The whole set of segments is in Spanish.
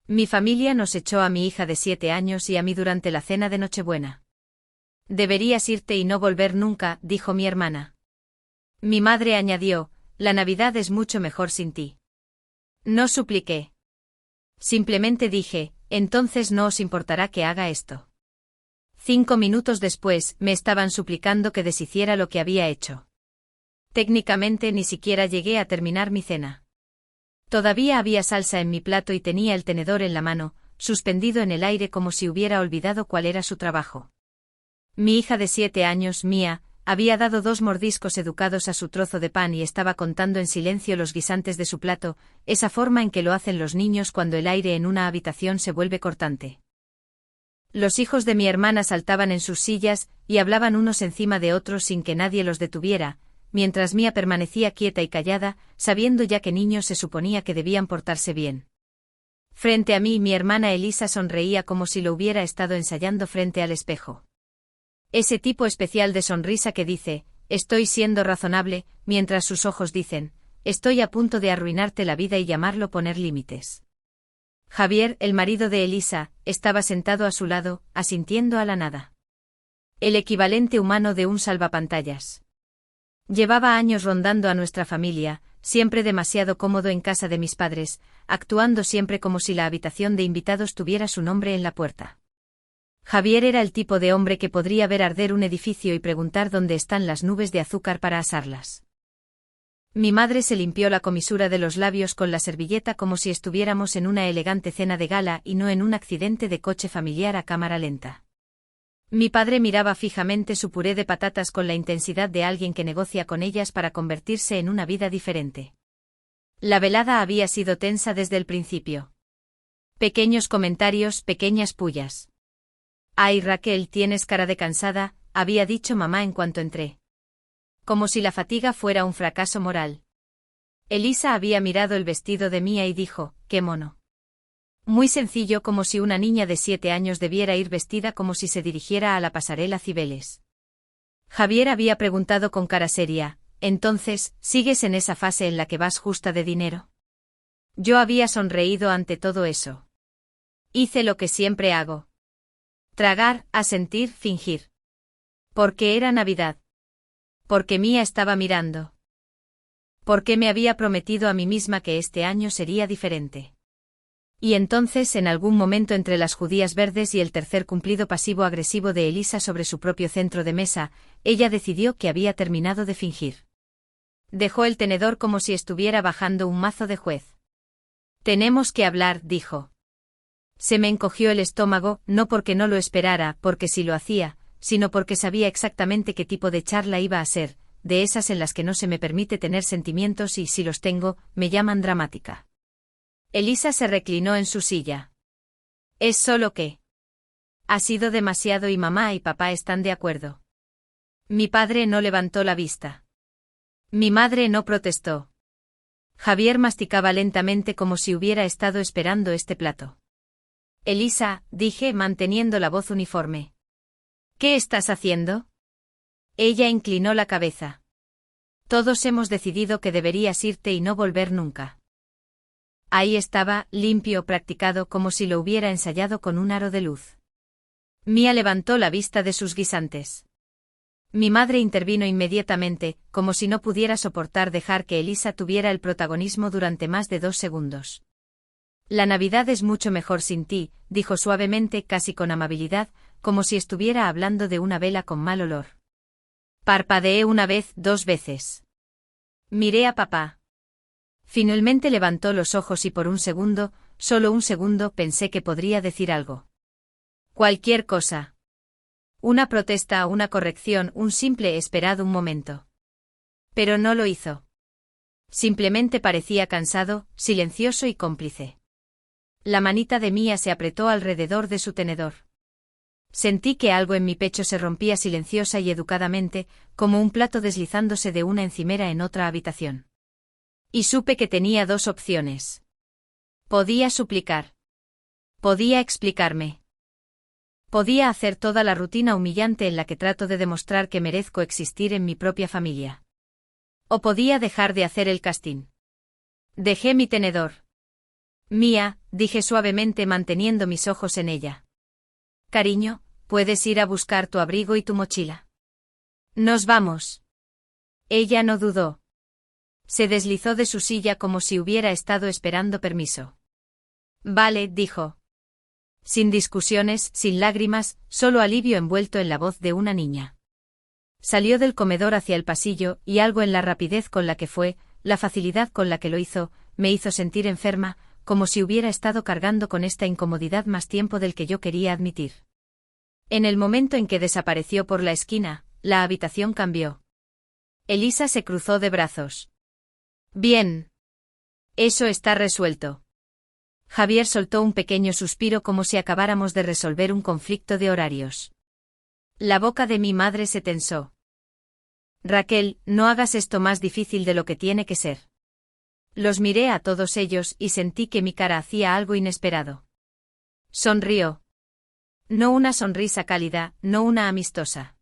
Mi familia nos echó a mi hija de 7 años y a mí durante la cena de Nochebuena. Deberías irte y no volver nunca, dijo mi hermana. Mi madre añadió, la Navidad es mucho mejor sin ti. No supliqué. Simplemente dije, entonces no os importará que haga esto. 5 minutos después, me estaban suplicando que deshiciera lo que había hecho. Técnicamente ni siquiera llegué a terminar mi cena. Todavía había salsa en mi plato y tenía el tenedor en la mano, suspendido en el aire como si hubiera olvidado cuál era su trabajo. Mi hija de 7 años, Mía, había dado 2 mordiscos educados a su trozo de pan y estaba contando en silencio los guisantes de su plato, esa forma en que lo hacen los niños cuando el aire en una habitación se vuelve cortante. Los hijos de mi hermana saltaban en sus sillas y hablaban unos encima de otros sin que nadie los detuviera, mientras Mía permanecía quieta y callada, sabiendo ya que niños se suponía que debían portarse bien. Frente a mí, mi hermana Elisa sonreía como si lo hubiera estado ensayando frente al espejo. Ese tipo especial de sonrisa que dice, estoy siendo razonable, mientras sus ojos dicen, estoy a punto de arruinarte la vida y llamarlo poner límites. Javier, el marido de Elisa, estaba sentado a su lado, asintiendo a la nada. El equivalente humano de un salvapantallas. Llevaba años rondando a nuestra familia, siempre demasiado cómodo en casa de mis padres, actuando siempre como si la habitación de invitados tuviera su nombre en la puerta. Javier era el tipo de hombre que podría ver arder un edificio y preguntar dónde están las nubes de azúcar para asarlas. Mi madre se limpió la comisura de los labios con la servilleta como si estuviéramos en una elegante cena de gala y no en un accidente de coche familiar a cámara lenta. Mi padre miraba fijamente su puré de patatas con la intensidad de alguien que negocia con ellas para convertirse en una vida diferente. La velada había sido tensa desde el principio. Pequeños comentarios, pequeñas pullas. Ay, Raquel, tienes cara de cansada, había dicho mamá en cuanto entré. Como si la fatiga fuera un fracaso moral. Elisa había mirado el vestido de Mía y dijo, qué mono. Muy sencillo, como si una niña de 7 años debiera ir vestida como si se dirigiera a la pasarela Cibeles. Javier había preguntado con cara seria, entonces, ¿sigues en esa fase en la que vas justa de dinero? Yo había sonreído ante todo eso. Hice lo que siempre hago. Tragar, asentir, fingir. Porque era Navidad. Porque Mía estaba mirando. Porque me había prometido a mí misma que este año sería diferente. Y entonces, en algún momento entre las judías verdes y el tercer cumplido pasivo-agresivo de Elisa sobre su propio centro de mesa, ella decidió que había terminado de fingir. Dejó el tenedor como si estuviera bajando un mazo de juez. Tenemos que hablar, dijo. Se me encogió el estómago, no porque no lo esperara, porque sí lo hacía, sino porque sabía exactamente qué tipo de charla iba a ser, de esas en las que no se me permite tener sentimientos y si los tengo, me llaman dramática. Elisa se reclinó en su silla. Es solo que ha sido demasiado y mamá y papá están de acuerdo. Mi padre no levantó la vista. Mi madre no protestó. Javier masticaba lentamente como si hubiera estado esperando este plato. Elisa, dije manteniendo la voz uniforme. ¿Qué estás haciendo? Ella inclinó la cabeza. Todos hemos decidido que deberías irte y no volver nunca. Ahí estaba, limpio, practicado como si lo hubiera ensayado con un aro de luz. Mía levantó la vista de sus guisantes. Mi madre intervino inmediatamente, como si no pudiera soportar dejar que Elisa tuviera el protagonismo durante más de 2 segundos. La Navidad es mucho mejor sin ti, dijo suavemente, casi con amabilidad, como si estuviera hablando de una vela con mal olor. Parpadeé una vez, 2 veces. Miré a papá. Finalmente levantó los ojos y por un segundo, solo un segundo, pensé que podría decir algo. Cualquier cosa. Una protesta, una corrección, un simple esperad un momento. Pero no lo hizo. Simplemente parecía cansado, silencioso y cómplice. La manita de Mía se apretó alrededor de su tenedor. Sentí que algo en mi pecho se rompía silenciosa y educadamente, como un plato deslizándose de una encimera en otra habitación. Y supe que tenía 2 opciones. Podía suplicar. Podía explicarme. Podía hacer toda la rutina humillante en la que trato de demostrar que merezco existir en mi propia familia. O podía dejar de hacer el casting. Dejé mi tenedor. Mía, dije suavemente manteniendo mis ojos en ella. Cariño, puedes ir a buscar tu abrigo y tu mochila. Nos vamos. Ella no dudó. Se deslizó de su silla como si hubiera estado esperando permiso. Vale, dijo. Sin discusiones, sin lágrimas, solo alivio envuelto en la voz de una niña. Salió del comedor hacia el pasillo, y algo en la rapidez con la que fue, la facilidad con la que lo hizo, me hizo sentir enferma, como si hubiera estado cargando con esta incomodidad más tiempo del que yo quería admitir. En el momento en que desapareció por la esquina, la habitación cambió. Elisa se cruzó de brazos. Bien. Eso está resuelto. Javier soltó un pequeño suspiro como si acabáramos de resolver un conflicto de horarios. La boca de mi madre se tensó. Raquel, no hagas esto más difícil de lo que tiene que ser. Los miré a todos ellos y sentí que mi cara hacía algo inesperado. Sonrió. No una sonrisa cálida, no una amistosa.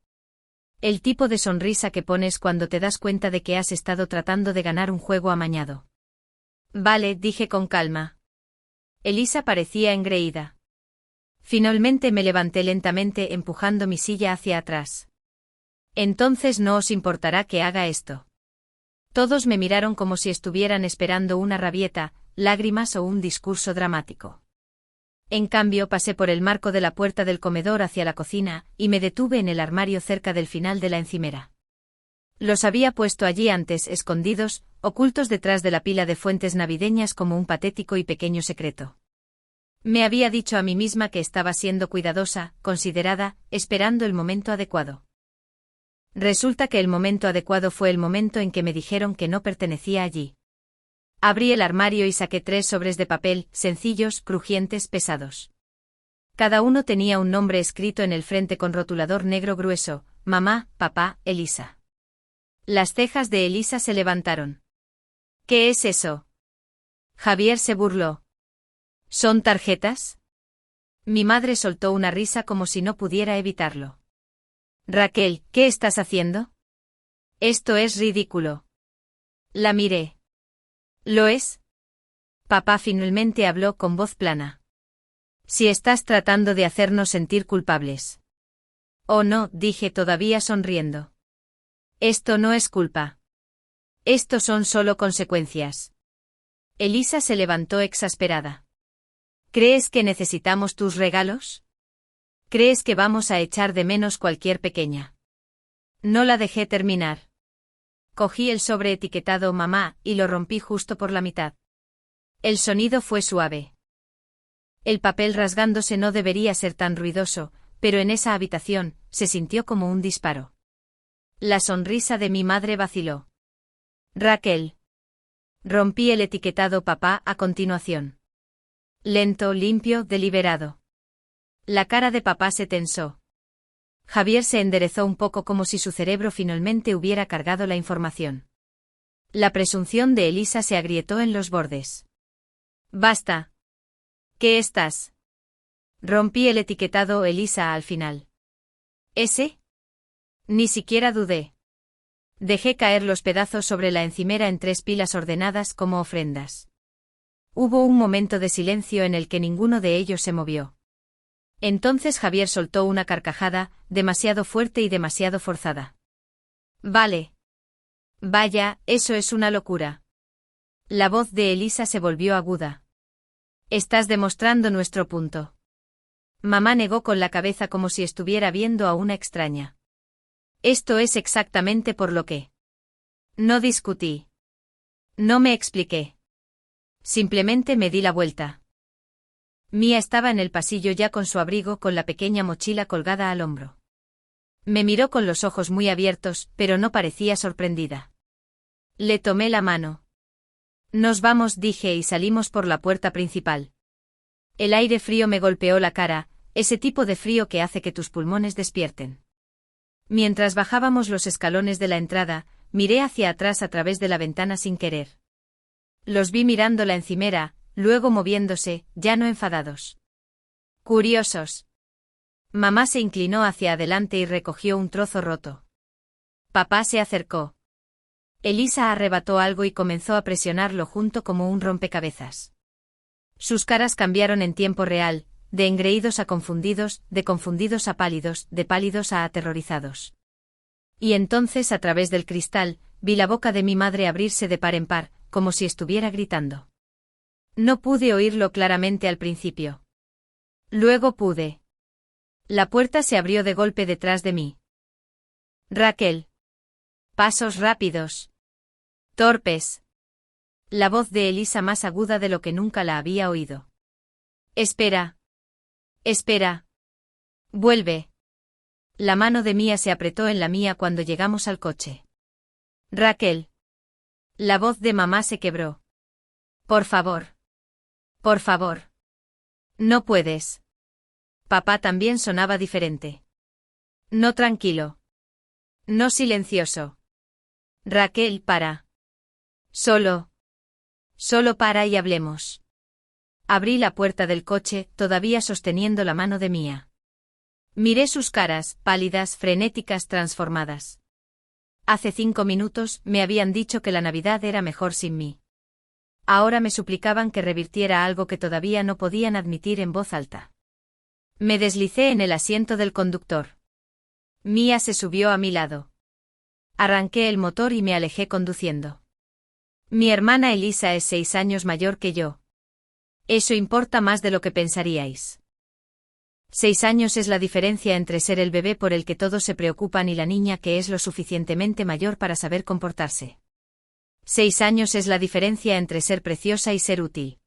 El tipo de sonrisa que pones cuando te das cuenta de que has estado tratando de ganar un juego amañado. Vale, dije con calma. Elisa parecía engreída. Finalmente me levanté lentamente empujando mi silla hacia atrás. Entonces no os importará que haga esto. Todos me miraron como si estuvieran esperando una rabieta, lágrimas o un discurso dramático. En cambio pasé por el marco de la puerta del comedor hacia la cocina, y me detuve en el armario cerca del final de la encimera. Los había puesto allí antes escondidos, ocultos detrás de la pila de fuentes navideñas como un patético y pequeño secreto. Me había dicho a mí misma que estaba siendo cuidadosa, considerada, esperando el momento adecuado. Resulta que el momento adecuado fue el momento en que me dijeron que no pertenecía allí. Abrí el armario y saqué 3 sobres de papel, sencillos, crujientes, pesados. Cada uno tenía un nombre escrito en el frente con rotulador negro grueso: mamá, papá, Elisa. Las cejas de Elisa se levantaron. ¿Qué es eso? Javier se burló. ¿Son tarjetas? Mi madre soltó una risa como si no pudiera evitarlo. Raquel, ¿qué estás haciendo? Esto es ridículo. La miré. ¿Lo es? Papá finalmente habló con voz plana. Si estás tratando de hacernos sentir culpables. Oh no, dije todavía sonriendo. Esto no es culpa. Esto son solo consecuencias. Elisa se levantó exasperada. ¿Crees que necesitamos tus regalos? ¿Crees que vamos a echar de menos cualquier pequeña? No la dejé terminar. Cogí el sobre etiquetado mamá y lo rompí justo por la mitad. El sonido fue suave. El papel rasgándose no debería ser tan ruidoso, pero en esa habitación se sintió como un disparo. La sonrisa de mi madre vaciló. Raquel. Rompí el etiquetado papá a continuación. Lento, limpio, deliberado. La cara de papá se tensó. Javier se enderezó un poco como si su cerebro finalmente hubiera cargado la información. La presunción de Elisa se agrietó en los bordes. Basta. ¿Qué estás? Rompí el etiquetado Elisa al final. ¿Ese? Ni siquiera dudé. Dejé caer los pedazos sobre la encimera en 3 pilas ordenadas como ofrendas. Hubo un momento de silencio en el que ninguno de ellos se movió. Entonces Javier soltó una carcajada, demasiado fuerte y demasiado forzada. Vale. Vaya, eso es una locura. La voz de Elisa se volvió aguda. Estás demostrando nuestro punto. Mamá negó con la cabeza como si estuviera viendo a una extraña. Esto es exactamente por lo que. No discutí. No me expliqué. Simplemente me di la vuelta. Mía estaba en el pasillo ya con su abrigo con la pequeña mochila colgada al hombro. Me miró con los ojos muy abiertos, pero no parecía sorprendida. Le tomé la mano. Nos vamos, dije y salimos por la puerta principal. El aire frío me golpeó la cara, ese tipo de frío que hace que tus pulmones despierten. Mientras bajábamos los escalones de la entrada, miré hacia atrás a través de la ventana sin querer. Los vi mirando la encimera, luego moviéndose, ya no enfadados. Curiosos. Mamá se inclinó hacia adelante y recogió un trozo roto. Papá se acercó. Elisa arrebató algo y comenzó a presionarlo junto como un rompecabezas. Sus caras cambiaron en tiempo real, de engreídos a confundidos, de confundidos a pálidos, de pálidos a aterrorizados. Y entonces, a través del cristal, vi la boca de mi madre abrirse de par en par, como si estuviera gritando. No pude oírlo claramente al principio. Luego pude. La puerta se abrió de golpe detrás de mí. Raquel. Pasos rápidos. Torpes. La voz de Elisa más aguda de lo que nunca la había oído. Espera. Espera. Vuelve. La mano de Mía se apretó en la mía cuando llegamos al coche. Raquel. La voz de mamá se quebró. Por favor. Por favor. No puedes. Papá también sonaba diferente. No tranquilo. No silencioso. Raquel, para. Solo para y hablemos. Abrí la puerta del coche, todavía sosteniendo la mano de Mía. Miré sus caras, pálidas, frenéticas, transformadas. Hace 5 minutos me habían dicho que la Navidad era mejor sin mí. Ahora me suplicaban que revirtiera algo que todavía no podían admitir en voz alta. Me deslicé en el asiento del conductor. Mía se subió a mi lado. Arranqué el motor y me alejé conduciendo. Mi hermana Elisa es 6 años mayor que yo. Eso importa más de lo que pensaríais. 6 años es la diferencia entre ser el bebé por el que todos se preocupan y la niña que es lo suficientemente mayor para saber comportarse. 6 años es la diferencia entre ser preciosa y ser útil.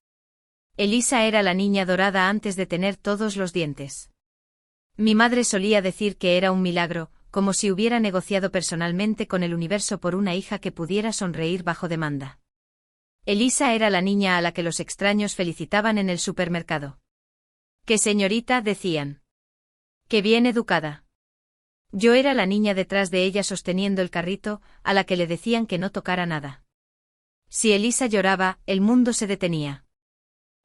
Elisa era la niña dorada antes de tener todos los dientes. Mi madre solía decir que era un milagro, como si hubiera negociado personalmente con el universo por una hija que pudiera sonreír bajo demanda. Elisa era la niña a la que los extraños felicitaban en el supermercado. ¡Qué señorita!, decían. ¡Qué bien educada! Yo era la niña detrás de ella sosteniendo el carrito, a la que le decían que no tocara nada. Si Elisa lloraba, el mundo se detenía.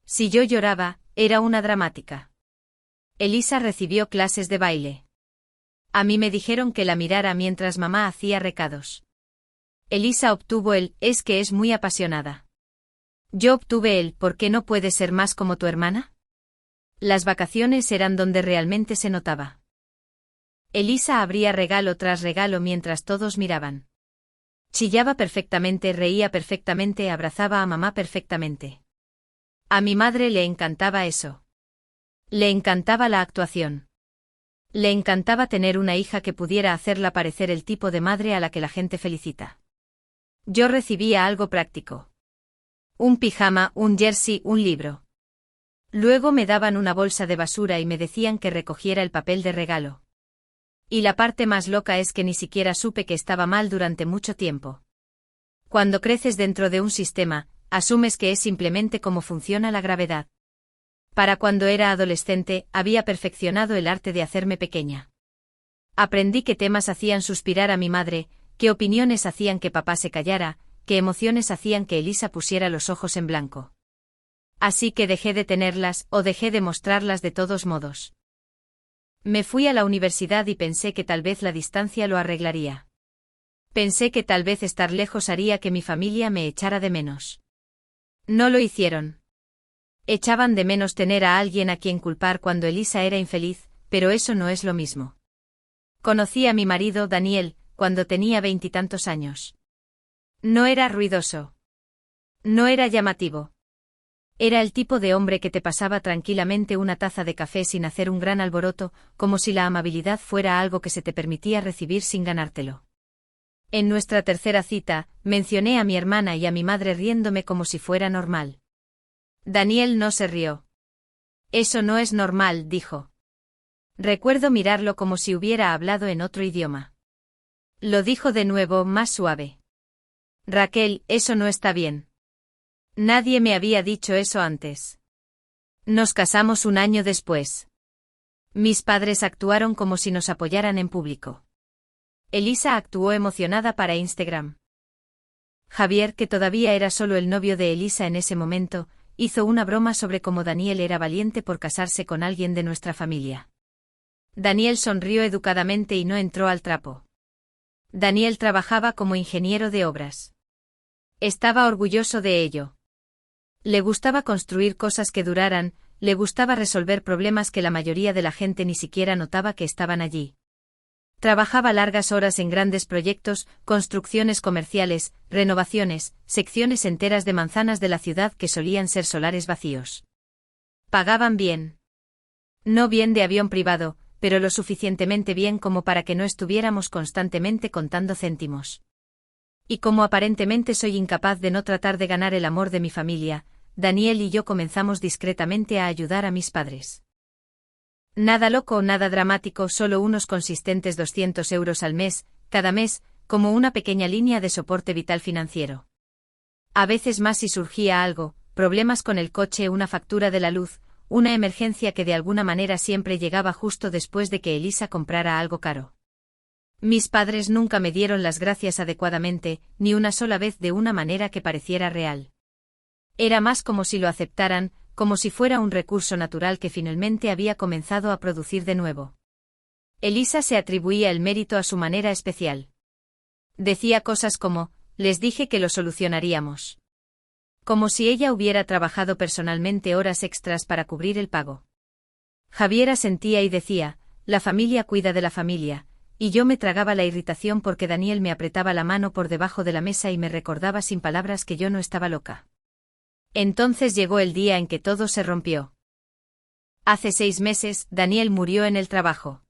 Si yo lloraba, era una dramática. Elisa recibió clases de baile. A mí me dijeron que la mirara mientras mamá hacía recados. Elisa obtuvo el «es que es muy apasionada». Yo obtuve el «¿por qué no puedes ser más como tu hermana?». Las vacaciones eran donde realmente se notaba. Elisa abría regalo tras regalo mientras todos miraban. Chillaba perfectamente, reía perfectamente, abrazaba a mamá perfectamente. A mi madre le encantaba eso. Le encantaba la actuación. Le encantaba tener una hija que pudiera hacerla parecer el tipo de madre a la que la gente felicita. Yo recibía algo práctico. Un pijama, un jersey, un libro. Luego me daban una bolsa de basura y me decían que recogiera el papel de regalo. Y la parte más loca es que ni siquiera supe que estaba mal durante mucho tiempo. Cuando creces dentro de un sistema, asumes que es simplemente cómo funciona la gravedad. Para cuando era adolescente, había perfeccionado el arte de hacerme pequeña. Aprendí qué temas hacían suspirar a mi madre, qué opiniones hacían que papá se callara, qué emociones hacían que Elisa pusiera los ojos en blanco. Así que dejé de tenerlas, o dejé de mostrarlas de todos modos. Me fui a la universidad y pensé que tal vez la distancia lo arreglaría. Pensé que tal vez estar lejos haría que mi familia me echara de menos. No lo hicieron. Echaban de menos tener a alguien a quien culpar cuando Elisa era infeliz, pero eso no es lo mismo. Conocí a mi marido, Daniel, cuando tenía 20 y tantos años. No era ruidoso. No era llamativo. Era el tipo de hombre que te pasaba tranquilamente una taza de café sin hacer un gran alboroto, como si la amabilidad fuera algo que se te permitía recibir sin ganártelo. En nuestra tercera cita, mencioné a mi hermana y a mi madre riéndome como si fuera normal. Daniel no se rió. Eso no es normal, dijo. Recuerdo mirarlo como si hubiera hablado en otro idioma. Lo dijo de nuevo, más suave. Raquel, eso no está bien. Nadie me había dicho eso antes. Nos casamos un año después. Mis padres actuaron como si nos apoyaran en público. Elisa actuó emocionada para Instagram. Javier, que todavía era solo el novio de Elisa en ese momento, hizo una broma sobre cómo Daniel era valiente por casarse con alguien de nuestra familia. Daniel sonrió educadamente y no entró al trapo. Daniel trabajaba como ingeniero de obras. Estaba orgulloso de ello. Le gustaba construir cosas que duraran, le gustaba resolver problemas que la mayoría de la gente ni siquiera notaba que estaban allí. Trabajaba largas horas en grandes proyectos, construcciones comerciales, renovaciones, secciones enteras de manzanas de la ciudad que solían ser solares vacíos. Pagaban bien. No bien de avión privado, pero lo suficientemente bien como para que no estuviéramos constantemente contando céntimos. Y como aparentemente soy incapaz de no tratar de ganar el amor de mi familia, Daniel y yo comenzamos discretamente a ayudar a mis padres. Nada loco, nada dramático, solo unos consistentes 200 euros al mes, cada mes, como una pequeña línea de soporte vital financiero. A veces más si surgía algo, problemas con el coche, una factura de la luz, una emergencia que de alguna manera siempre llegaba justo después de que Elisa comprara algo caro. Mis padres nunca me dieron las gracias adecuadamente, ni una sola vez de una manera que pareciera real. Era más como si lo aceptaran, como si fuera un recurso natural que finalmente había comenzado a producir de nuevo. Elisa se atribuía el mérito a su manera especial. Decía cosas como, les dije que lo solucionaríamos. Como si ella hubiera trabajado personalmente horas extras para cubrir el pago. Javier asentía y decía, la familia cuida de la familia, y yo me tragaba la irritación porque Daniel me apretaba la mano por debajo de la mesa y me recordaba sin palabras que yo no estaba loca. Entonces llegó el día en que todo se rompió. Hace 6 meses, Daniel murió en el trabajo.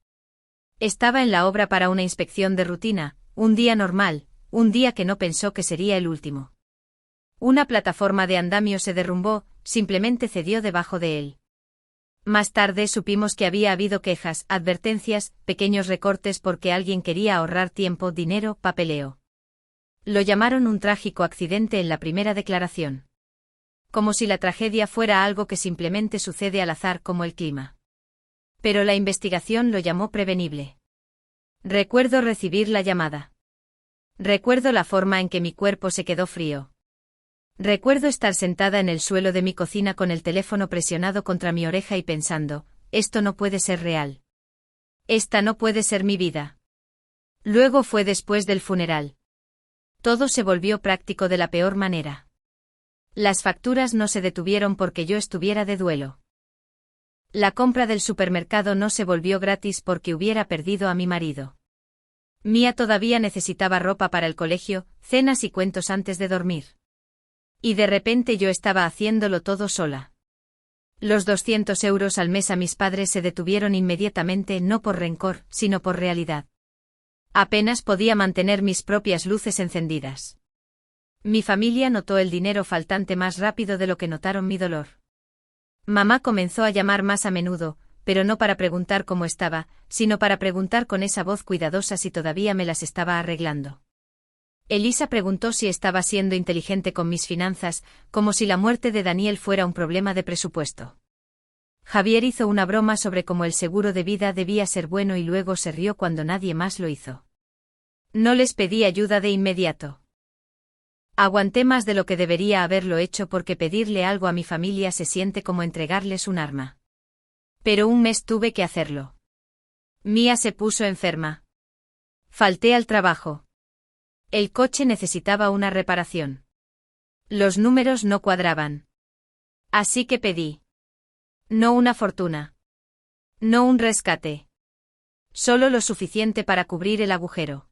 Estaba en la obra para una inspección de rutina, un día normal, un día que no pensó que sería el último. Una plataforma de andamio se derrumbó, simplemente cedió debajo de él. Más tarde supimos que había habido quejas, advertencias, pequeños recortes porque alguien quería ahorrar tiempo, dinero, papeleo. Lo llamaron un trágico accidente en la primera declaración. Como si la tragedia fuera algo que simplemente sucede al azar como el clima. Pero la investigación lo llamó prevenible. Recuerdo recibir la llamada. Recuerdo la forma en que mi cuerpo se quedó frío. Recuerdo estar sentada en el suelo de mi cocina con el teléfono presionado contra mi oreja y pensando, esto no puede ser real. Esta no puede ser mi vida. Luego fue después del funeral. Todo se volvió práctico de la peor manera. Las facturas no se detuvieron porque yo estuviera de duelo. La compra del supermercado no se volvió gratis porque hubiera perdido a mi marido. Mía todavía necesitaba ropa para el colegio, cenas y cuentos antes de dormir. Y de repente yo estaba haciéndolo todo sola. Los 200 euros al mes a mis padres se detuvieron inmediatamente, no por rencor, sino por realidad. Apenas podía mantener mis propias luces encendidas. Mi familia notó el dinero faltante más rápido de lo que notaron mi dolor. Mamá comenzó a llamar más a menudo, pero no para preguntar cómo estaba, sino para preguntar con esa voz cuidadosa si todavía me las estaba arreglando. Elisa preguntó si estaba siendo inteligente con mis finanzas, como si la muerte de Daniel fuera un problema de presupuesto. Javier hizo una broma sobre cómo el seguro de vida debía ser bueno y luego se rió cuando nadie más lo hizo. No les pedí ayuda de inmediato. Aguanté más de lo que debería haberlo hecho porque pedirle algo a mi familia se siente como entregarles un arma. Pero un mes tuve que hacerlo. Mía se puso enferma. Falté al trabajo. El coche necesitaba una reparación. Los números no cuadraban. Así que pedí. No una fortuna. No un rescate. Solo lo suficiente para cubrir el agujero.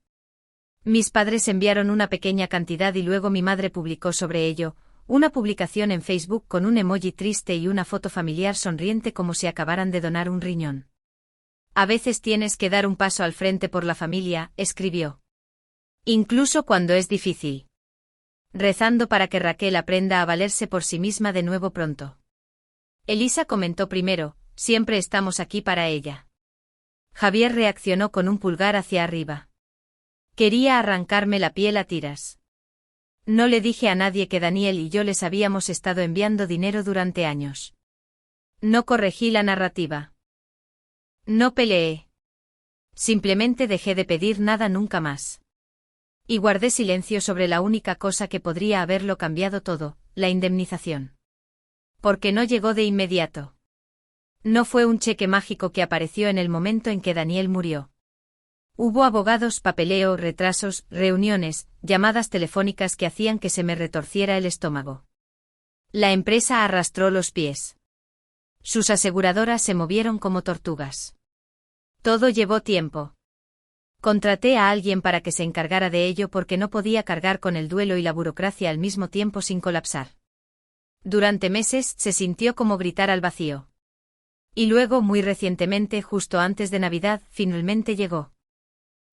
Mis padres enviaron una pequeña cantidad y luego mi madre publicó sobre ello, una publicación en Facebook con un emoji triste y una foto familiar sonriente como si acabaran de donar un riñón. A veces tienes que dar un paso al frente por la familia, escribió. Incluso cuando es difícil. Rezando para que Raquel aprenda a valerse por sí misma de nuevo pronto. Elisa comentó primero, siempre estamos aquí para ella. Javier reaccionó con un pulgar hacia arriba. Quería arrancarme la piel a tiras. No le dije a nadie que Daniel y yo les habíamos estado enviando dinero durante años. No corregí la narrativa. No peleé. Simplemente dejé de pedir nada nunca más. Y guardé silencio sobre la única cosa que podría haberlo cambiado todo, la indemnización. Porque no llegó de inmediato. No fue un cheque mágico que apareció en el momento en que Daniel murió. Hubo abogados, papeleo, retrasos, reuniones, llamadas telefónicas que hacían que se me retorciera el estómago. La empresa arrastró los pies. Sus aseguradoras se movieron como tortugas. Todo llevó tiempo. Contraté a alguien para que se encargara de ello porque no podía cargar con el duelo y la burocracia al mismo tiempo sin colapsar. Durante meses se sintió como gritar al vacío. Y luego, muy recientemente, justo antes de Navidad, finalmente llegó.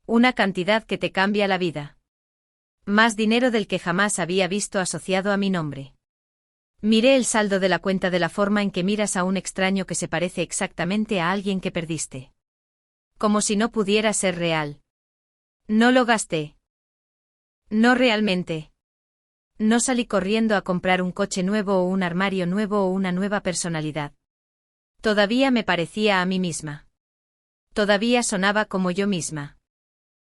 Una cantidad que te cambia la vida. Más dinero del que jamás había visto asociado a mi nombre. Miré el saldo de la cuenta de la forma en que miras a un extraño que se parece exactamente a alguien que perdiste. Como si no pudiera ser real. No lo gasté. No realmente. No salí corriendo a comprar un coche nuevo o un armario nuevo o una nueva personalidad. Todavía me parecía a mí misma. Todavía sonaba como yo misma.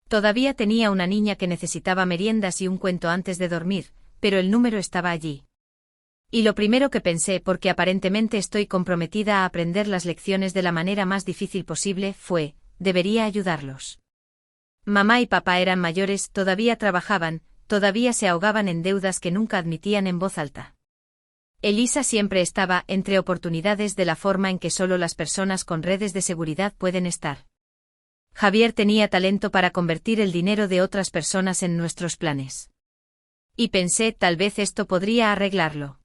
Todavía tenía una niña que necesitaba meriendas y un cuento antes de dormir, pero el número estaba allí. Y lo primero que pensé, porque aparentemente estoy comprometida a aprender las lecciones de la manera más difícil posible, fue, debería ayudarlos. Mamá y papá eran mayores, todavía trabajaban, todavía se ahogaban en deudas que nunca admitían en voz alta. Elisa siempre estaba entre oportunidades de la forma en que solo las personas con redes de seguridad pueden estar. Javier tenía talento para convertir el dinero de otras personas en nuestros planes. Y pensé, tal vez esto podría arreglarlo.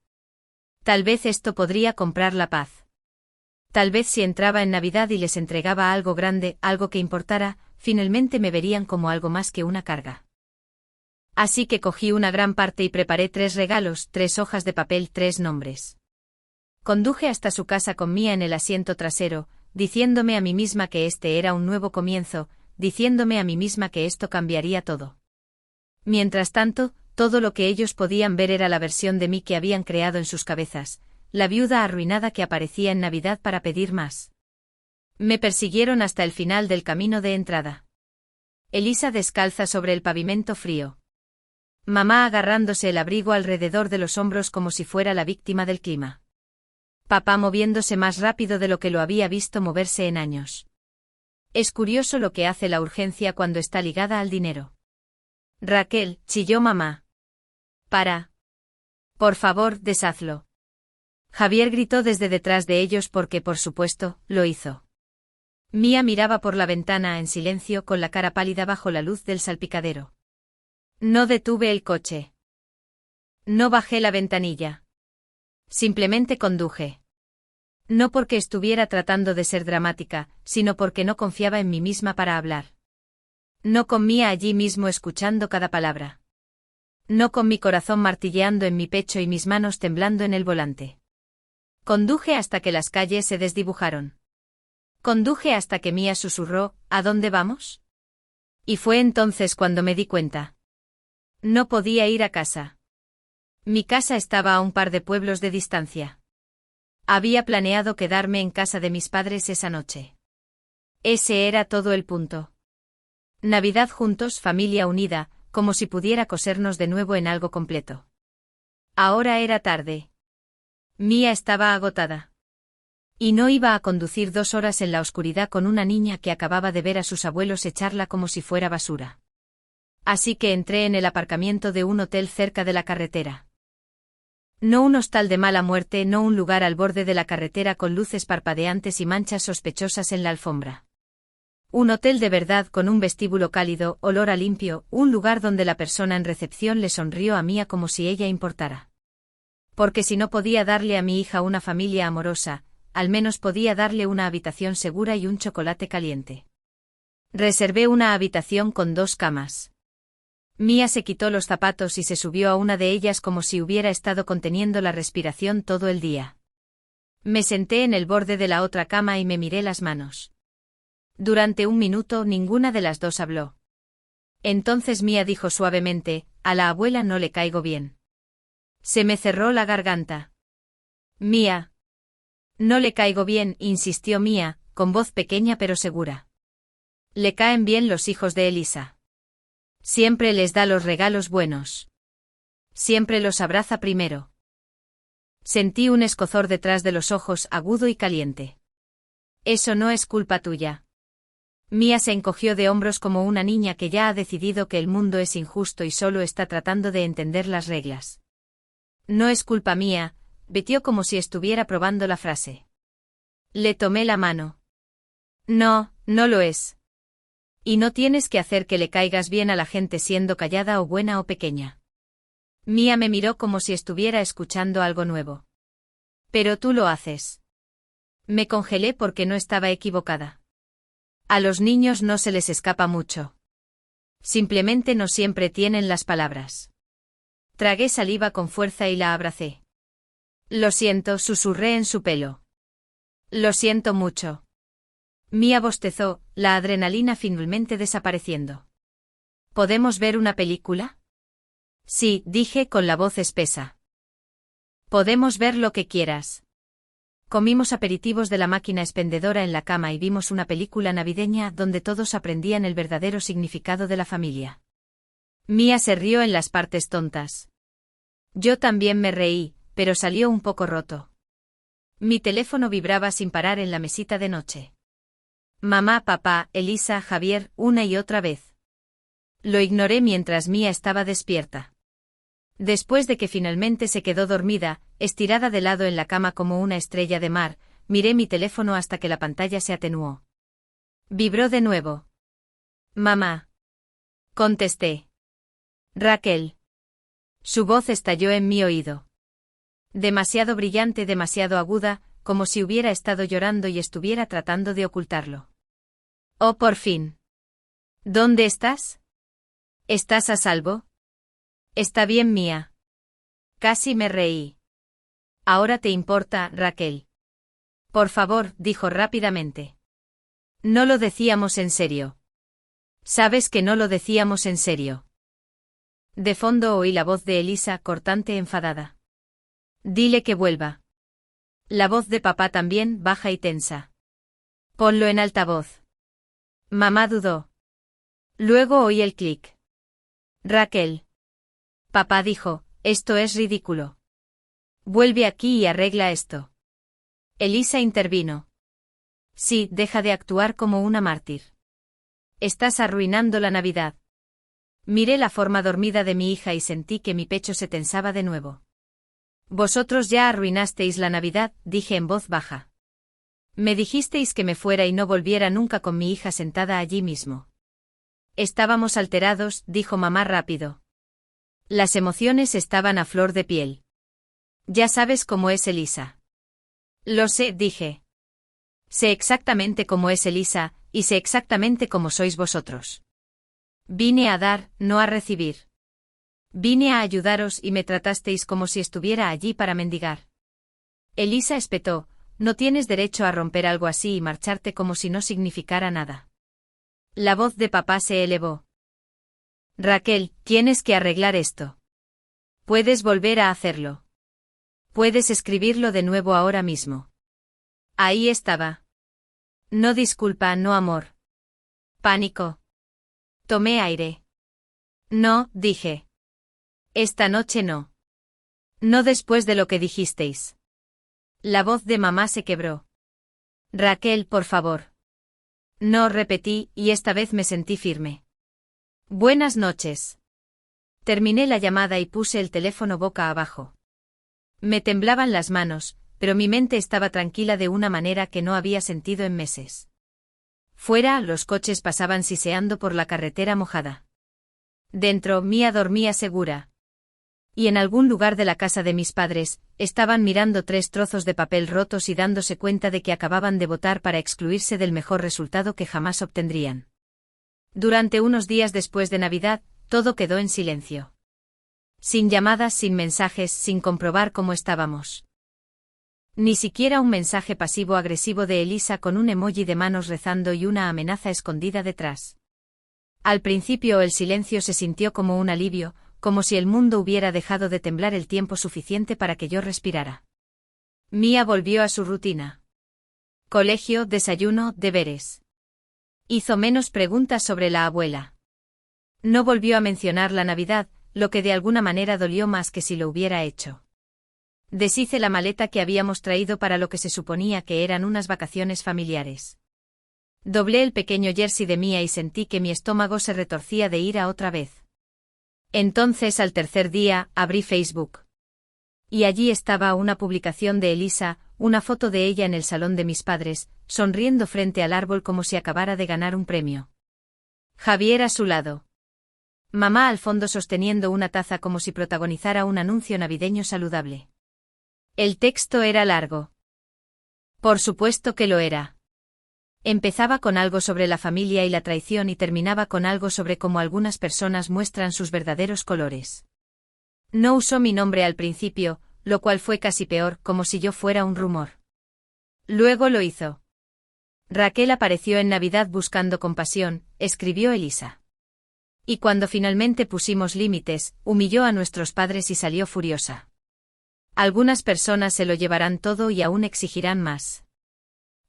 Tal vez esto podría comprar la paz. Tal vez si entraba en Navidad y les entregaba algo grande, algo que importara, finalmente me verían como algo más que una carga. Así que cogí una gran parte y preparé 3 regalos, 3 hojas de papel, 3 nombres. Conduje hasta su casa con Mía en el asiento trasero, diciéndome a mí misma que este era un nuevo comienzo, diciéndome a mí misma que esto cambiaría todo. Mientras tanto, todo lo que ellos podían ver era la versión de mí que habían creado en sus cabezas, la viuda arruinada que aparecía en Navidad para pedir más. Me persiguieron hasta el final del camino de entrada. Elisa descalza sobre el pavimento frío. Mamá agarrándose el abrigo alrededor de los hombros como si fuera la víctima del clima. Papá moviéndose más rápido de lo que lo había visto moverse en años. Es curioso lo que hace la urgencia cuando está ligada al dinero. Raquel, chilló mamá. Para. Por favor, deshazlo. Javier gritó desde detrás de ellos porque, por supuesto, lo hizo. Mía miraba por la ventana en silencio con la cara pálida bajo la luz del salpicadero. No detuve el coche. No bajé la ventanilla. Simplemente conduje. No porque estuviera tratando de ser dramática, sino porque no confiaba en mí misma para hablar. No con Mía allí mismo escuchando cada palabra. No con mi corazón martilleando en mi pecho y mis manos temblando en el volante. Conduje hasta que las calles se desdibujaron. Conduje hasta que Mía susurró, ¿a dónde vamos? Y fue entonces cuando me di cuenta. No podía ir a casa. Mi casa estaba a un par de pueblos de distancia. Había planeado quedarme en casa de mis padres esa noche. Ese era todo el punto. Navidad juntos, familia unida, como si pudiera cosernos de nuevo en algo completo. Ahora era tarde. Mía estaba agotada. Y no iba a conducir 2 horas en la oscuridad con una niña que acababa de ver a sus abuelos echarla como si fuera basura. Así que entré en el aparcamiento de un hotel cerca de la carretera. No un hostal de mala muerte, no un lugar al borde de la carretera con luces parpadeantes y manchas sospechosas en la alfombra. Un hotel de verdad con un vestíbulo cálido, olor a limpio, un lugar donde la persona en recepción le sonrió a Mía como si ella importara. Porque si no podía darle a mi hija una familia amorosa, al menos podía darle una habitación segura y un chocolate caliente. Reservé una habitación con 2 camas. Mía se quitó los zapatos y se subió a una de ellas como si hubiera estado conteniendo la respiración todo el día. Me senté en el borde de la otra cama y me miré las manos. Durante un minuto ninguna de las dos habló. Entonces Mía dijo suavemente, a la abuela no le caigo bien. Se me cerró la garganta. Mía. No le caigo bien, insistió Mía, con voz pequeña pero segura. Le caen bien los hijos de Elisa. Siempre les da los regalos buenos. Siempre los abraza primero. Sentí un escozor detrás de los ojos, agudo y caliente. Eso no es culpa tuya. Mía se encogió de hombros como una niña que ya ha decidido que el mundo es injusto y solo está tratando de entender las reglas. No es culpa mía, betió como si estuviera probando la frase. Le tomé la mano. No, no lo es. Y no tienes que hacer que le caigas bien a la gente siendo callada o buena o pequeña. Mía me miró como si estuviera escuchando algo nuevo. Pero tú lo haces. Me congelé porque no estaba equivocada. A los niños no se les escapa mucho. Simplemente no siempre tienen las palabras. Tragué saliva con fuerza y la abracé. Lo siento, susurré en su pelo. Lo siento mucho. Mía bostezó, la adrenalina finalmente desapareciendo. ¿Podemos ver una película? Sí, dije con la voz espesa. Podemos ver lo que quieras. Comimos aperitivos de la máquina expendedora en la cama y vimos una película navideña donde todos aprendían el verdadero significado de la familia. Mía se rió en las partes tontas. Yo también me reí, pero salió un poco roto. Mi teléfono vibraba sin parar en la mesita de noche. Mamá, papá, Elisa, Javier, una y otra vez. Lo ignoré mientras Mía estaba despierta. Después de que finalmente se quedó dormida, estirada de lado en la cama como una estrella de mar, miré mi teléfono hasta que la pantalla se atenuó. Vibró de nuevo. Mamá. Contesté. Raquel. Su voz estalló en mi oído. Demasiado brillante, demasiado aguda, como si hubiera estado llorando y estuviera tratando de ocultarlo. Oh, por fin. ¿Dónde estás? ¿Estás a salvo? Está bien, Mía. Casi me reí. Ahora te importa, Raquel. Por favor, dijo rápidamente. No lo decíamos en serio. Sabes que no lo decíamos en serio. De fondo oí la voz de Elisa, cortante, enfadada. Dile que vuelva. La voz de papá también, baja y tensa. Ponlo en altavoz. Mamá dudó. Luego oí el clic. Raquel. Papá dijo, esto es ridículo. Vuelve aquí y arregla esto. Elisa intervino. Sí, deja de actuar como una mártir. Estás arruinando la Navidad. Miré la forma dormida de mi hija y sentí que mi pecho se tensaba de nuevo. Vosotros ya arruinasteis la Navidad, dije en voz baja. Me dijisteis que me fuera y no volviera nunca con mi hija sentada allí mismo. Estábamos alterados, dijo mamá rápido. Las emociones estaban a flor de piel. Ya sabes cómo es Elisa. Lo sé, dije. Sé exactamente cómo es Elisa, y sé exactamente cómo sois vosotros. Vine a dar, no a recibir. Vine a ayudaros y me tratasteis como si estuviera allí para mendigar. Elisa espetó, no tienes derecho a romper algo así y marcharte como si no significara nada. La voz de papá se elevó. Raquel, tienes que arreglar esto. Puedes volver a hacerlo. Puedes escribirlo de nuevo ahora mismo. Ahí estaba. No, disculpa, no, amor. Pánico. Tomé aire. No, dije. Esta noche no. No después de lo que dijisteis. La voz de mamá se quebró. Raquel, por favor. No, repetí, y esta vez me sentí firme. Buenas noches. Terminé la llamada y puse el teléfono boca abajo. Me temblaban las manos, pero mi mente estaba tranquila de una manera que no había sentido en meses. Fuera, los coches pasaban siseando por la carretera mojada. Dentro, Mía dormía segura. Y en algún lugar de la casa de mis padres, estaban mirando 3 trozos de papel rotos y dándose cuenta de que acababan de votar para excluirse del mejor resultado que jamás obtendrían. Durante unos días después de Navidad, todo quedó en silencio. Sin llamadas, sin mensajes, sin comprobar cómo estábamos. Ni siquiera un mensaje pasivo-agresivo de Elisa con un emoji de manos rezando y una amenaza escondida detrás. Al principio el silencio se sintió como un alivio, como si el mundo hubiera dejado de temblar el tiempo suficiente para que yo respirara. Mía volvió a su rutina. Colegio, desayuno, deberes. Hizo menos preguntas sobre la abuela. No volvió a mencionar la Navidad, lo que de alguna manera dolió más que si lo hubiera hecho. Deshice la maleta que habíamos traído para lo que se suponía que eran unas vacaciones familiares. Doblé el pequeño jersey de Mía y sentí que mi estómago se retorcía de ira otra vez. Entonces, al tercer día, abrí Facebook. Y allí estaba una publicación de Elisa, una foto de ella en el salón de mis padres, sonriendo frente al árbol como si acabara de ganar un premio. Javier a su lado. Mamá al fondo sosteniendo una taza como si protagonizara un anuncio navideño saludable. El texto era largo. Por supuesto que lo era. Empezaba con algo sobre la familia y la traición y terminaba con algo sobre cómo algunas personas muestran sus verdaderos colores. No usó mi nombre al principio, lo cual fue casi peor, como si yo fuera un rumor. Luego lo hizo. Raquel apareció en Navidad buscando compasión, escribió Elisa. Y cuando finalmente pusimos límites, humilló a nuestros padres y salió furiosa. Algunas personas se lo llevarán todo y aún exigirán más.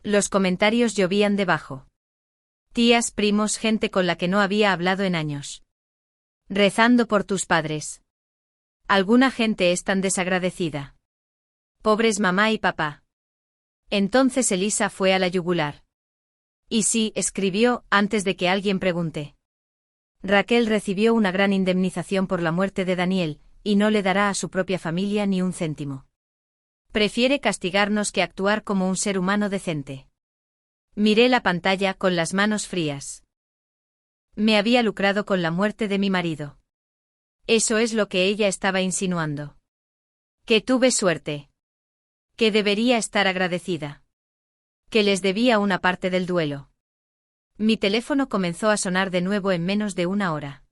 Los comentarios llovían debajo. Tías, primos, gente con la que no había hablado en años. Rezando por tus padres. Alguna gente es tan desagradecida. Pobres mamá y papá. Entonces Elisa fue a la yugular. Y sí, escribió, antes de que alguien pregunte. Raquel recibió una gran indemnización por la muerte de Daniel, y no le dará a su propia familia ni un céntimo. Prefiere castigarnos que actuar como un ser humano decente. Miré la pantalla con las manos frías. Me había lucrado con la muerte de mi marido. Eso es lo que ella estaba insinuando. Que tuve suerte. Que debería estar agradecida. Que les debía una parte del duelo. Mi teléfono comenzó a sonar de nuevo en menos de una hora.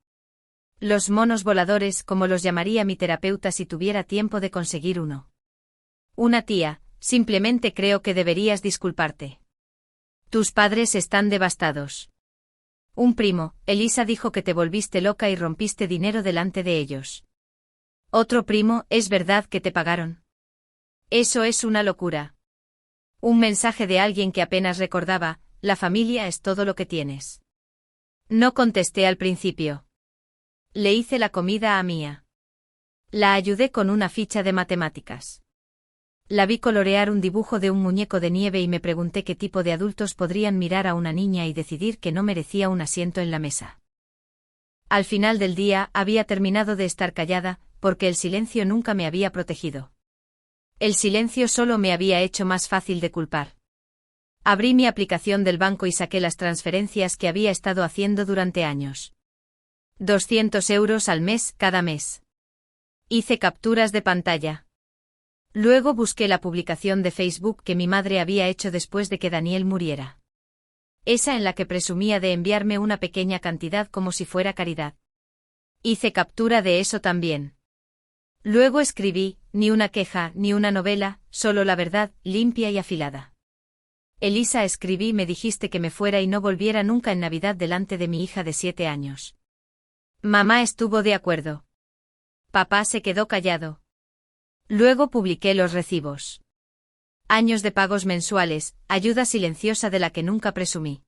Los monos voladores, como los llamaría mi terapeuta si tuviera tiempo de conseguir uno. Una tía, simplemente creo que deberías disculparte. Tus padres están devastados. Un primo, Elisa dijo que te volviste loca y rompiste dinero delante de ellos. Otro primo, ¿es verdad que te pagaron? Eso es una locura. Un mensaje de alguien que apenas recordaba, la familia es todo lo que tienes. No contesté al principio. Le hice la comida a Mía. La ayudé con una ficha de matemáticas. La vi colorear un dibujo de un muñeco de nieve y me pregunté qué tipo de adultos podrían mirar a una niña y decidir que no merecía un asiento en la mesa. Al final del día había terminado de estar callada, porque el silencio nunca me había protegido. El silencio solo me había hecho más fácil de culpar. Abrí mi aplicación del banco y saqué las transferencias que había estado haciendo durante años. 200 euros al mes, cada mes. Hice capturas de pantalla. Luego busqué la publicación de Facebook que mi madre había hecho después de que Daniel muriera. Esa en la que presumía de enviarme una pequeña cantidad como si fuera caridad. Hice captura de eso también. Luego escribí, ni una queja, ni una novela, solo la verdad, limpia y afilada. Elisa, escribí, me dijiste que me fuera y no volviera nunca en Navidad delante de mi hija de 7 años. Mamá estuvo de acuerdo. Papá se quedó callado. Luego publiqué los recibos. Años de pagos mensuales, ayuda silenciosa de la que nunca presumí.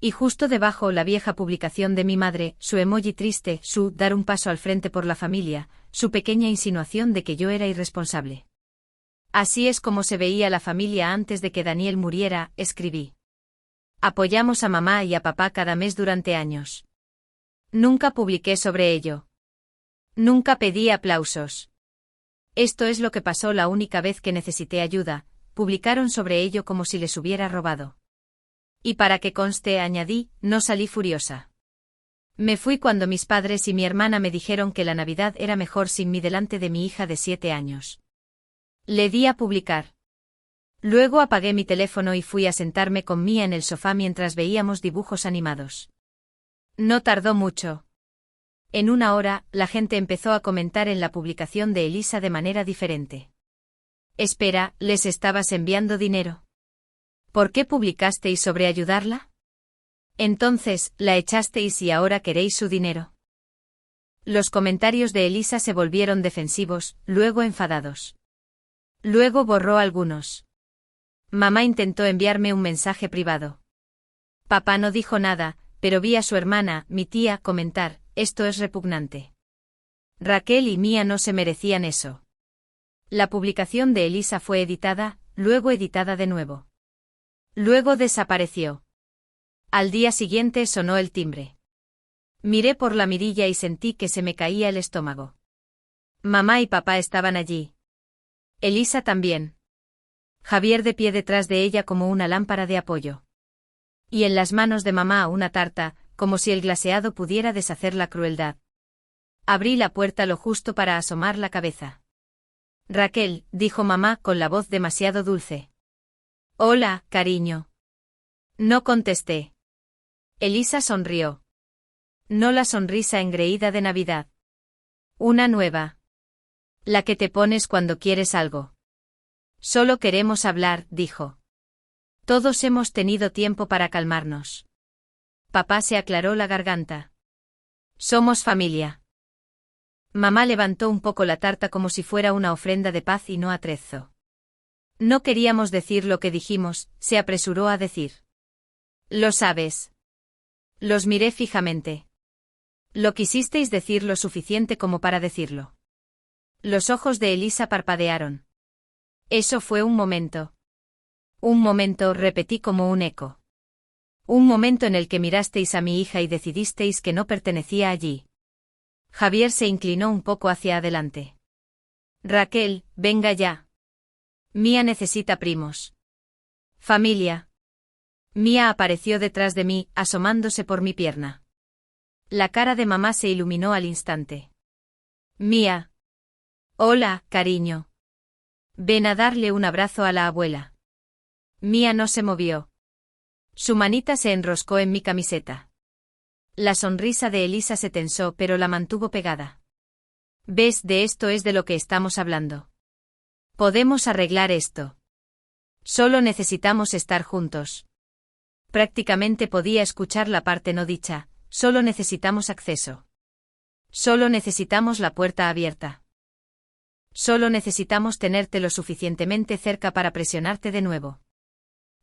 Y justo debajo la vieja publicación de mi madre, su emoji triste, su dar un paso al frente por la familia, su pequeña insinuación de que yo era irresponsable. Así es como se veía la familia antes de que Daniel muriera, escribí. Apoyamos a mamá y a papá cada mes durante años. Nunca publiqué sobre ello. Nunca pedí aplausos. Esto es lo que pasó la única vez que necesité ayuda, publicaron sobre ello como si les hubiera robado. Y para que conste, añadí, no salí furiosa. Me fui cuando mis padres y mi hermana me dijeron que la Navidad era mejor sin mí delante de mi hija de 7 años. Le di a publicar. Luego apagué mi teléfono y fui a sentarme con Mía en el sofá mientras veíamos dibujos animados. No tardó mucho. En una hora, la gente empezó a comentar en la publicación de Elisa de manera diferente. Espera, ¿les estabas enviando dinero? ¿Por qué publicasteis sobre ayudarla? Entonces, la echasteis y ahora queréis su dinero. Los comentarios de Elisa se volvieron defensivos, luego enfadados. Luego borró algunos. Mamá intentó enviarme un mensaje privado. Papá no dijo nada, pero vi a su hermana, mi tía, comentar, esto es repugnante. Raquel y Mía no se merecían eso. La publicación de Elisa fue editada, luego editada de nuevo. Luego desapareció. Al día siguiente sonó el timbre. Miré por la mirilla y sentí que se me caía el estómago. Mamá y papá estaban allí. Elisa también. Javier de pie detrás de ella como una lámpara de apoyo. Y en las manos de mamá una tarta, como si el glaseado pudiera deshacer la crueldad. Abrí la puerta lo justo para asomar la cabeza. Raquel, dijo mamá con la voz demasiado dulce. Hola, cariño. No contesté. Elisa sonrió. No la sonrisa engreída de Navidad. Una nueva. La que te pones cuando quieres algo. Solo queremos hablar, dijo. Todos hemos tenido tiempo para calmarnos. Papá se aclaró la garganta. Somos familia. Mamá levantó un poco la tarta como si fuera una ofrenda de paz y no atrezo. No queríamos decir lo que dijimos, se apresuró a decir. Lo sabes. Los miré fijamente. Lo quisisteis decir lo suficiente como para decirlo. Los ojos de Elisa parpadearon. Eso fue un momento. Un momento, repetí como un eco. Un momento en el que mirasteis a mi hija y decidisteis que no pertenecía allí. Javier se inclinó un poco hacia adelante. Raquel, venga ya. Mía necesita primos. Familia. Mía apareció detrás de mí, asomándose por mi pierna. La cara de mamá se iluminó al instante. Mía. Hola, cariño. Ven a darle un abrazo a la abuela. Mía no se movió. Su manita se enroscó en mi camiseta. La sonrisa de Elisa se tensó, pero la mantuvo pegada. ¿Ves? De esto es de lo que estamos hablando. Podemos arreglar esto. Solo necesitamos estar juntos. Prácticamente podía escuchar la parte no dicha, solo necesitamos acceso. Solo necesitamos la puerta abierta. Solo necesitamos tenerte lo suficientemente cerca para presionarte de nuevo.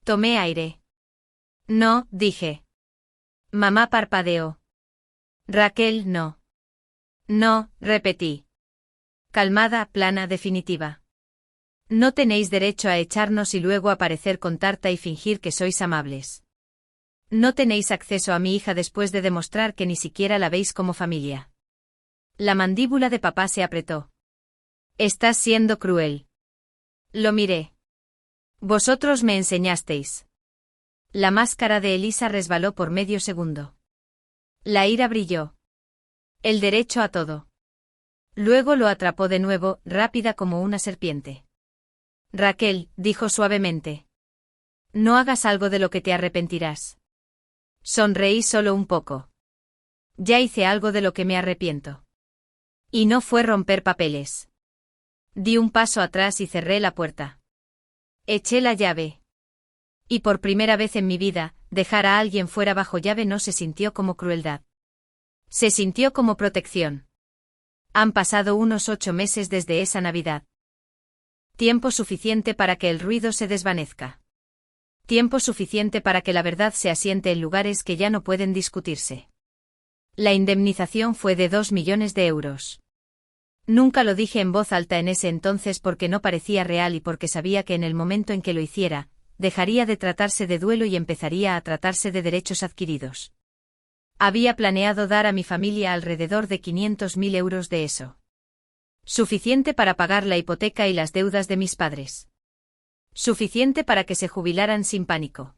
Tomé aire. No, dije. Mamá parpadeó. Raquel, no. No, repetí. Calmada, plana, definitiva. No tenéis derecho a echarnos y luego aparecer con tarta y fingir que sois amables. No tenéis acceso a mi hija después de demostrar que ni siquiera la veis como familia. La mandíbula de papá se apretó. Estás siendo cruel. Lo miré. Vosotros me enseñasteis. La máscara de Elisa resbaló por medio segundo. La ira brilló. El derecho a todo. Luego lo atrapó de nuevo, rápida como una serpiente. Raquel, dijo suavemente. No hagas algo de lo que te arrepentirás. Sonreí solo un poco. Ya hice algo de lo que me arrepiento. Y no fue romper papeles. Di un paso atrás y cerré la puerta. Eché la llave. Y por primera vez en mi vida, dejar a alguien fuera bajo llave no se sintió como crueldad. Se sintió como protección. Han pasado unos 8 meses desde esa Navidad. Tiempo suficiente para que el ruido se desvanezca. Tiempo suficiente para que la verdad se asiente en lugares que ya no pueden discutirse. La indemnización fue de 2 millones de euros. Nunca lo dije en voz alta en ese entonces porque no parecía real y porque sabía que en el momento en que lo hiciera, dejaría de tratarse de duelo y empezaría a tratarse de derechos adquiridos. Había planeado dar a mi familia alrededor de 500.000 euros de eso. Suficiente para pagar la hipoteca y las deudas de mis padres. Suficiente para que se jubilaran sin pánico.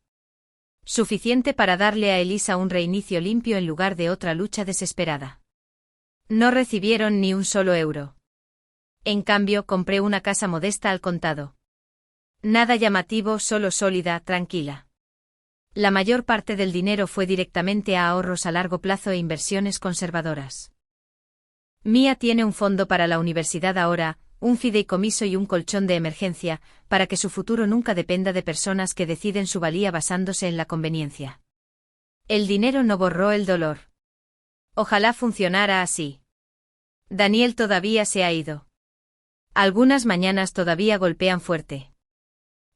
Suficiente para darle a Elisa un reinicio limpio en lugar de otra lucha desesperada. No recibieron ni un solo euro. En cambio, compré una casa modesta al contado. Nada llamativo, solo sólida, tranquila. La mayor parte del dinero fue directamente a ahorros a largo plazo e inversiones conservadoras. Mía tiene un fondo para la universidad ahora, un fideicomiso y un colchón de emergencia, para que su futuro nunca dependa de personas que deciden su valía basándose en la conveniencia. El dinero no borró el dolor. Ojalá funcionara así. Daniel todavía se ha ido. Algunas mañanas todavía golpean fuerte.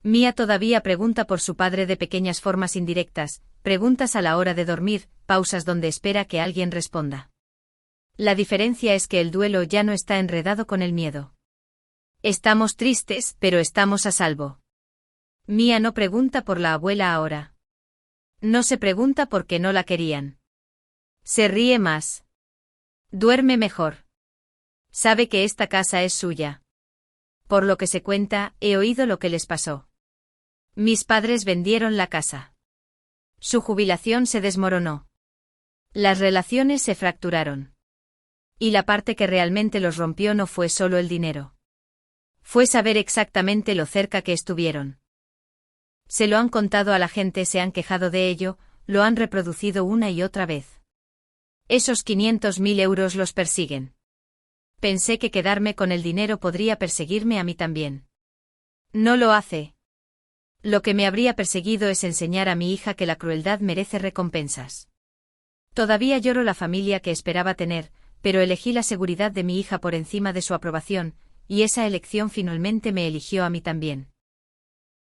Mía todavía pregunta por su padre de pequeñas formas indirectas, preguntas a la hora de dormir, pausas donde espera que alguien responda. La diferencia es que el duelo ya no está enredado con el miedo. Estamos tristes, pero estamos a salvo. Mía no pregunta por la abuela ahora. No se pregunta por qué no la querían. Se ríe más. Duerme mejor. Sabe que esta casa es suya. Por lo que se cuenta, he oído lo que les pasó. Mis padres vendieron la casa. Su jubilación se desmoronó. Las relaciones se fracturaron. Y la parte que realmente los rompió no fue solo el dinero. Fue saber exactamente lo cerca que estuvieron. Se lo han contado a la gente, se han quejado de ello, lo han reproducido una y otra vez. Esos 500.000 euros los persiguen. Pensé que quedarme con el dinero podría perseguirme a mí también. No lo hace. Lo que me habría perseguido es enseñar a mi hija que la crueldad merece recompensas. Todavía lloro la familia que esperaba tener, pero elegí la seguridad de mi hija por encima de su aprobación, y esa elección finalmente me eligió a mí también.